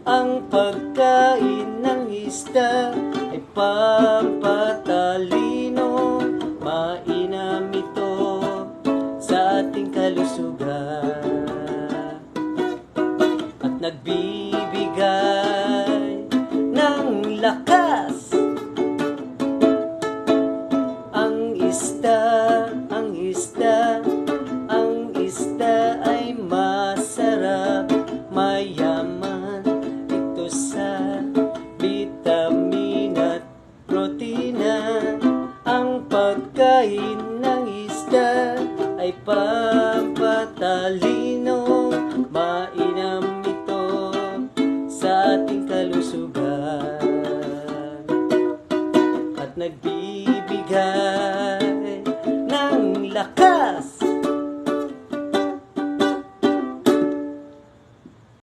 Ang pagkain ng isda ay pampatalino, mainam ito sa ating kalusugan at nagbibigay ng lakas. Ang isda ay masarap, mayaman ito sa vitamin at protina. Ang pagkain ng isda ay